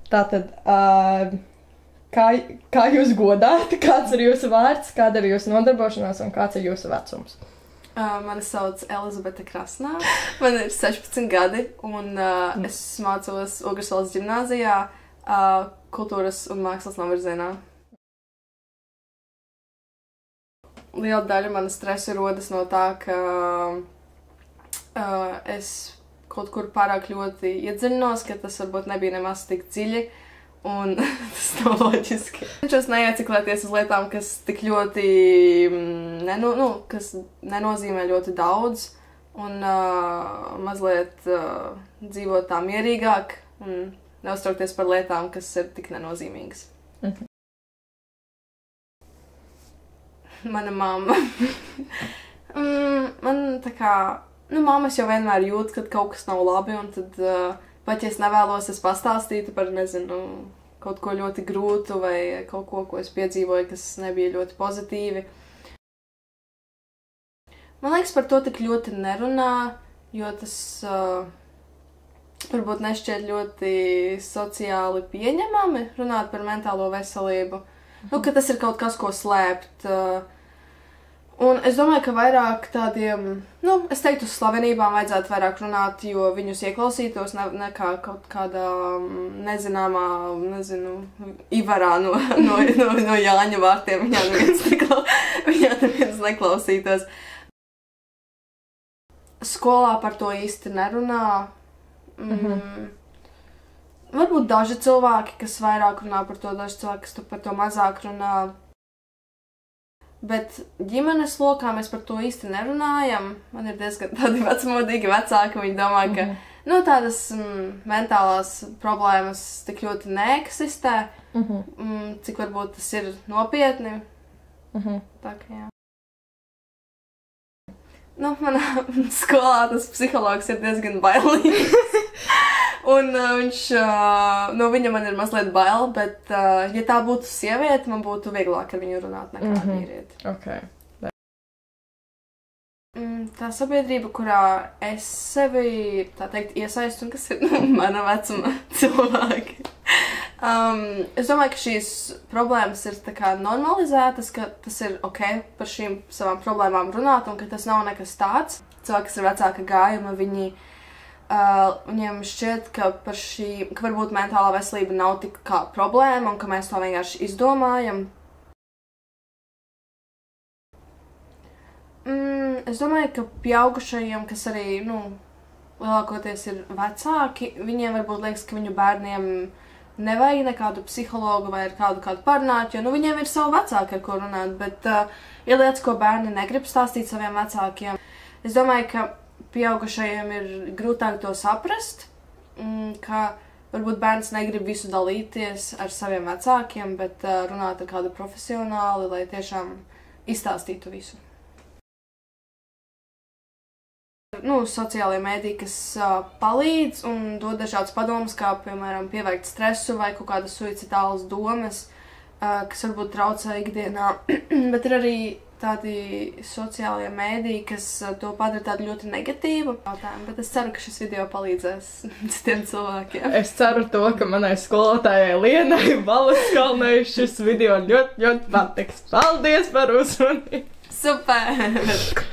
Tātad, kā jūs godāt, kāds ir jūsu vārds, kāda ir jūsu nodarbošanās un kāds ir jūsu vecums? Mani sauc Elizabete Krasnā, man ir 16 gadi, un es mācos Ograsvaldes ģimnāzijā kultūras un mākslas novirzienā. Liela daļa mana stresa rodas no tā, ka es kaut kur pārāk ļoti iedziļinos, ka tas varbūt nebija nemaz tik dziļi, un tas nav loģiski. Cenšos neieciklēties uz lietām, kas tik ļoti, kas nenozīmē ļoti daudz, un mazliet dzīvot tā mierīgāk, un neuztraukties par lietām, kas ir tik nenozīmīgas. Mana mamma. Man tā kā, mammas jau vienmēr jūt, kad kaut kas nav labi, un tad, pat ja es nevēlos, es pastāstītu par, nezinu, kaut ko ļoti grūtu vai kaut ko, ko es piedzīvoju, kas nebija ļoti pozitīvi. Man liekas, par to tik ļoti nerunā, jo tas varbūt nešķiet ļoti sociāli pieņemami runāt par mentālo veselību. Ka tas ir kaut kas, ko slēpt. Un es domāju, ka vairāk tādiem, es teiktu, uz slavenībām vajadzētu vairāk runāt, jo viņus ieklausītos nekā kaut kādā nezināmā, Ivarā no Jāņa vārtiem. Viņā neviens neklausītos. Skolā par to īsti nerunā. Varbūt daži cilvēki, kas vairāk runā par to, daži cilvēki, kas par to mazāk runā. Bet ģimenes lokā mēs par to īsti nerunājam. Man ir diezgan tādi vecmodīgi vecāki, viņi domā, ka tādas mentālās problēmas tik ļoti neeksistē, cik varbūt tas ir nopietni. Tā kā jā. Manā skolā tas psihologs ir diezgan bailīgs. Un viņa man ir mazliet bail, bet, ja tā būtu sieviete, man būtu vieglāk ar viņu runāt nekā vīrieti. Okay. Tā sabiedrība, kurā es sevi, tā teikt, iesaistu, un kas ir mana vecuma cilvēki. Es domāju, ka šīs problēmas ir tā kā normalizētas, ka tas ir ok par šīm savām problēmām runāt, un ka tas nav nekas tāds. Cilvēki, kas ir vecāka gājuma, viņiem šķiet, ka varbūt mentālā veselība nav tik kā problēma un ka mēs to vienkārši izdomājam. Es domāju, ka pieaugušajiem, kas arī, lielākoties ir vecāki, viņiem varbūt liekas, ka viņu bērniem nevajag nekādu psihologu vai ar kādu parunāt, jo viņiem ir savu vecāku, ar ko runāt, bet ir lietas, ko bērni negrib stāstīt saviem vecākiem. Es domāju, ka pieaugušajiem ir grūtāk to saprast, ka varbūt bērns negrib visu dalīties ar saviem vecākiem, bet runāt ar kādu profesionāli, lai tiešām izstāstītu visu. Sociālajie mēdī, kas palīdz un dod dažādas padomas, kā, piemēram, pievērkt stresu vai kaut kādas suicidālas domas, kas varbūt traucē ikdienā, bet ir arī tādi sociālie mēdī, kas to padara tādu ļoti negatīvu jautājumu, bet es ceru, ka šis video palīdzēs citiem cilvēkiem. Es ceru to, ka manai skolotājai Lienai Valaskalnei šis video ļoti patiks. Paldies par uzmanību! Super!